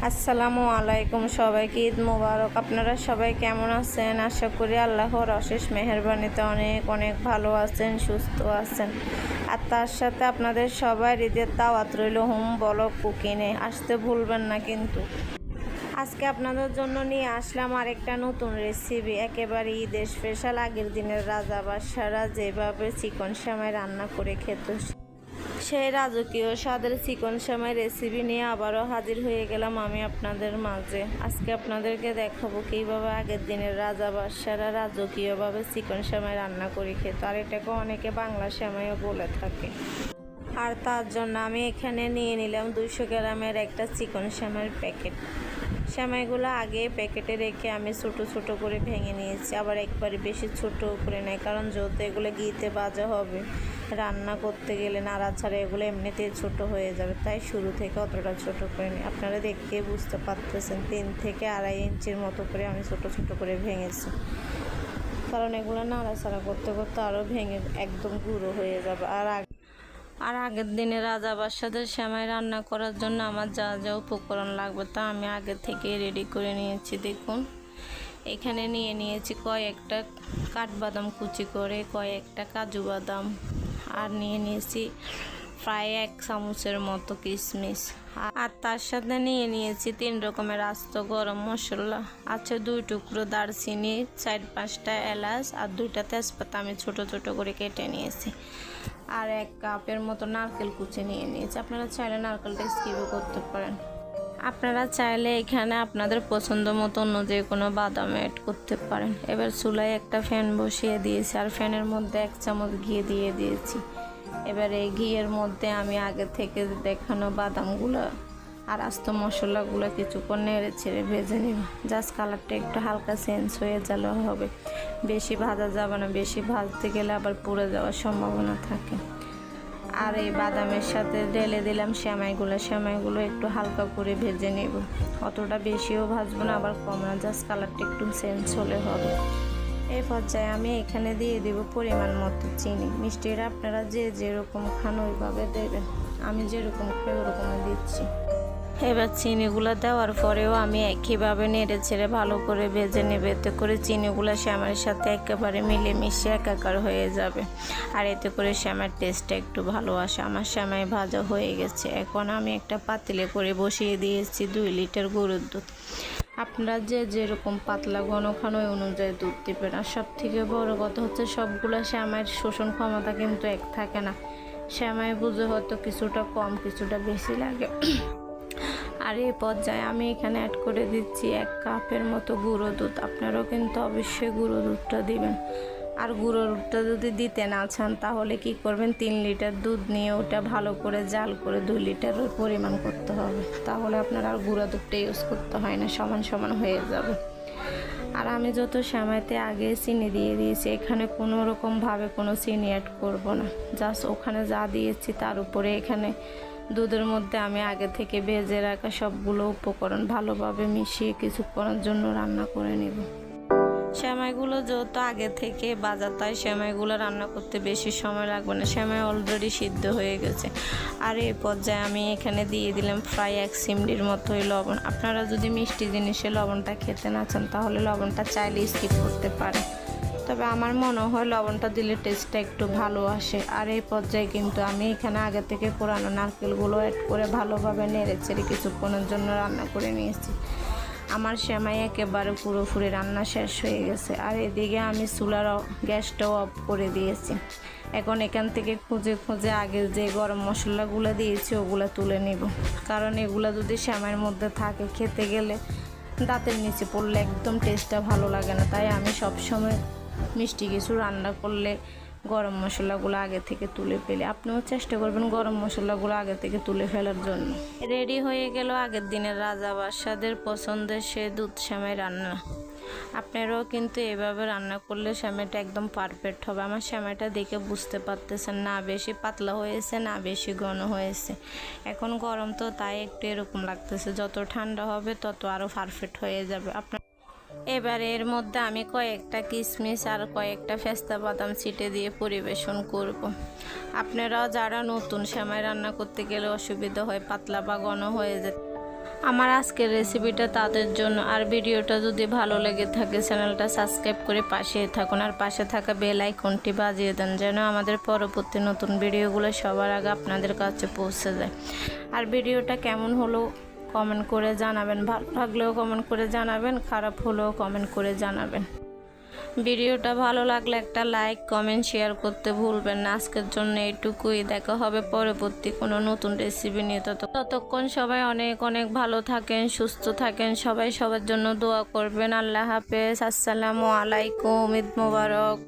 আসসালামু আলাইকুম, সবাইকে ঈদ মোবারক। আপনারা সবাই কেমন আছেন? আশা করি আল্লাহর অশেষ মেহেরবানিতে অনেক অনেক ভালো আছেন, সুস্থ আছেন। আর তার সাথে আপনাদের সবাই ঈদের দাওয়াত রইল হোম ব্লগ কুকিংয়ে। আসতে ভুলবেন না কিন্তু। আজকে আপনাদের জন্য নিয়ে আসলাম আরেকটা নতুন রেসিপি, একেবারে ঈদের স্পেশাল। আগের দিনের রাজা বাদশারা যেভাবে চিকন সেমাই রান্না করে খেত, সেই রাজকীয় স্বাদের চিকন সেমাই রেসিপি নিয়ে আবারও হাজির হয়ে গেলাম আমি আপনাদের মাঝে। আজকে আপনাদেরকে দেখাবো কীভাবে আগের দিনের রাজা বাদশারা রাজকীয়ভাবে চিকন সেমাই রান্না করে খেত, আর এটাকে অনেকে বাংলা সেমাইও বলে থাকে। আর তার জন্য আমি এখানে নিয়ে নিলাম 200 গ্রামের একটা চিকন সেমাইয়ের প্যাকেট। সেমাইগুলো আগে প্যাকেটে রেখে আমি ছোট ছোট করে ভেঙে নিয়েছি, আবার একবারে বেশি ছোট করে নেই, কারণ যেহেতু এগুলো ঘিতে ভাজা হবে, রান্না করতে গেলে নাড়াচাড়া এগুলো এমনিতেই ছোট হয়ে যাবে, তাই শুরু থেকে অতটা ছোট করে নিই। আপনারা দেখে বুঝতে পারতেছেন 3 থেকে 2.5 ইঞ্চির মতো করে আমি ছোট ছোট করে ভেঙেছি, কারণ এগুলো নাড়াচাড়া করতে করতে আরও ভেঙে একদম গুঁড়ো হয়ে যাবে। আর আগের দিনে রাজা বাদশাদের সেমাই রান্না করার জন্য আমার যা যা উপকরণ লাগবে তা আমি আগে থেকে রেডি করে নিয়েছি। দেখুন, এখানে নিয়ে নিয়েছি কয়েকটা কাঠবাদাম কুচি করে, কয়েকটা কাজু বাদাম, আর নিয়ে নিয়েছি প্রায় 1 চামচের মতো কিশমিশ, আর তার সাথে নিয়ে নিয়েছি 3 রকমের আস্ত গরম মশলা, আছে 2 টুকরো দারচিনি, 4-5টা এলাচ, আর 2টা তেজপাতা আমি ছোট ছোট করে কেটে নিয়েছি, আর 1 কাপের মতো নারকেল কুচি নিয়ে নিয়েছি। আপনারা চাইলে নারকেলটা স্কিপও করতে পারেন। আপনারা চাইলে এখানে আপনাদের পছন্দ মতো অন্য যে কোনো বাদাম অ্যাড করতে পারেন। এবার চুলায় একটা ফ্যান বসিয়ে দিয়েছি, আর ফ্যানের মধ্যে 1 চামচ ঘি দিয়ে দিয়েছি। এবার এই ঘিয়ের মধ্যে আমি আগে থেকে দেখানো বাদামগুলো আর আস্ত মশলাগুলো কিছুক্ষণ নেড়ে ছেড়ে ভেজে নিব। জাস্ট কালারটা একটু হালকা চেঞ্জ হয়ে গেলে হবে, বেশি ভাজা যাবে না, বেশি ভাজতে গেলে আবার পুড়ে যাওয়ার সম্ভাবনা থাকে। আর এই বাদামের সাথে ঢেলে দিলাম সেমাইগুলো একটু হালকা করে ভেজে নেব, অতটা বেশিও ভাজবো না আবার কম না, জাস্ট কালারটা একটু চেঞ্জ হলে হবে। এই পর্যায়ে আমি এখানে দিয়ে দেব পরিমাণ মতো চিনি। মিষ্টিটা আপনারা যে যেরকম খান ওইভাবে দেবেন, আমি যেরকম খাই ওরকমই দিচ্ছি। এবার চিনিগুলো দেওয়ার পরেও আমি একইভাবে নেড়ে ছেড়ে ভালো করে ভেজে নেবে, এতে করে চিনিগুলো সেমাইয়ের সাথে একেবারে মিলেমিশে একাকার হয়ে যাবে, আর এতে করে সেমাইয়ের টেস্টটা একটু ভালো আসে। আমার সেমাই ভাজা হয়ে গেছে। এখন আমি একটা পাতিলে করে বসিয়ে দিয়েছি 2 লিটার গরুর দুধ। আপনারা যে যেরকম পাতলা ঘন খান ওই অনুযায়ী দুধ দেবেন। আর সব থেকে বড় কথা হচ্ছে সবগুলো সেমাইয়ের শোষণ ক্ষমতা কিন্তু এক থাকে না, সেমাই বুঝে হয়তো কিছুটা কম কিছুটা বেশি লাগে। আর এই পর্যায়ে আমি এখানে অ্যাড করে দিচ্ছি 1 কাপের মতো গুঁড়ো দুধ। আপনারাও কিন্তু অবশ্যই গুঁড়ো দুধটা দিবেন। আর গুঁড়ো দুধটা যদি দিতে না চান তাহলে কি করবেন, 3 লিটার দুধ নিয়ে ওটা ভালো করে জাল করে 2 লিটারের পরিমাণ করতে হবে, তাহলে আপনার আর গুঁড়ো দুধটা ইউজ করতে হয় না, সমান সমান হয়ে যাবে। আর আমি যত সেমাইতে আগে চিনি দিয়ে দিয়েছি, এখানে কোনো রকমভাবে কোনো চিনি অ্যাড করব না, জাস্ট ওখানে যা দিয়েছি তার উপরে এখানে দুধের মধ্যে আমি আগে থেকে ভেজে রাখা সবগুলো উপকরণ ভালোভাবে মিশিয়ে কিছুক্ষণের জন্য রান্না করে নেব। সেমাইগুলো যেহেতু আগে থেকে ভাজা, তাই সেমাইগুলো রান্না করতে বেশি সময় লাগবে না, সেমাই অলরেডি সিদ্ধ হয়ে গেছে। আর এই পর্যায়ে আমি এখানে দিয়ে দিলাম প্রায় 1 চিমটির মতোই লবণ। আপনারা যদি মিষ্টি জিনিসে লবণটা খেতে না চান তাহলে লবণটা চাইলে স্কিপ করতে পারেন, তবে আমার মনে হয় লবণটা দিলে টেস্টটা একটু ভালো আসে। আর এই পর্যায়ে কিন্তু আমি এখানে আগে থেকে কোরানো নারকেলগুলো অ্যাড করে ভালোভাবে নেড়ে চেড়ে কিছুক্ষণের জন্য রান্না করে নিয়েছি। আমার সেমাই একেবারে পুরোপুরি রান্না শেষ হয়ে গেছে। আর এদিকে আমি চুলার গ্যাসটাও অফ করে দিয়েছি। এখন এখান থেকে খুঁজে খুঁজে আগে যে গরম মশলাগুলো দিয়েছি ওগুলো তুলে নিব, কারণ এগুলো যদি সেমাইয়ের মধ্যে থাকে খেতে গেলে দাঁতের নিচে পড়লে একদম টেস্টটা ভালো লাগে না। তাই আমি সবসময় মিষ্টি কিছু রান্না করলে গরম মশলাগুলো আগে থেকে তুলে ফেলে, আপনিও চেষ্টা করবেন গরম মশলাগুলো আগে থেকে তুলে ফেলার জন্য। রেডি হয়ে গেল আগের দিনের রাজা বাদশাদের পছন্দের সে দুধ সেমাই রান্না। আপনারাও কিন্তু এভাবে রান্না করলে সেমাইটা একদম পারফেক্ট হবে। আমার সেমাইটা দেখে বুঝতে পারতেছেন, না বেশি পাতলা হয়েছে না বেশি ঘন হয়েছে। এখন গরম তো তাই একটু এরকম লাগতেছে, যত ঠান্ডা হবে তত আরও পারফেক্ট হয়ে যাবে। এবার এর মধ্যে আমি কয়েকটা কিশমিশ আর কয়েকটা পেস্তা বাদাম ছিটে দিয়ে পরিবেশন করব। আপনারাও যারা নতুন সেমাই রান্না করতে গেলে অসুবিধা হয়, পাতলা বা ঘন হয়ে যায়, আমার আজকের রেসিপিটা তাদের জন্য। আর ভিডিওটা যদি ভালো লেগে থাকে চ্যানেলটা সাবস্ক্রাইব করে পাশেই থাকুন, আর পাশে থাকা বেল আইকনটি বাজিয়ে দেন যেন আমাদের পরবর্তী নতুন ভিডিওগুলো সবার আগে আপনাদের কাছে পৌঁছে যায়। আর ভিডিওটা কেমন হলো কমেন্ট করে জানাবেন, ভালো লাগলেও কমেন্ট করে জানাবেন, খারাপ হলেও কমেন্ট করে জানাবেন। ভিডিওটা ভালো লাগলে একটা লাইক কমেন্ট শেয়ার করতে ভুলবেন না। আজকের জন্য এইটুকুই, দেখা হবে পরবর্তী কোনো নতুন রেসিপি নিয়ে। ততক্ষণ সবাই অনেক অনেক ভালো থাকেন, সুস্থ থাকেন, সবাই সবার জন্য দোয়া করবেন। আল্লাহ হাফেজ, আসসালামু আলাইকুম, ঈদ মোবারক।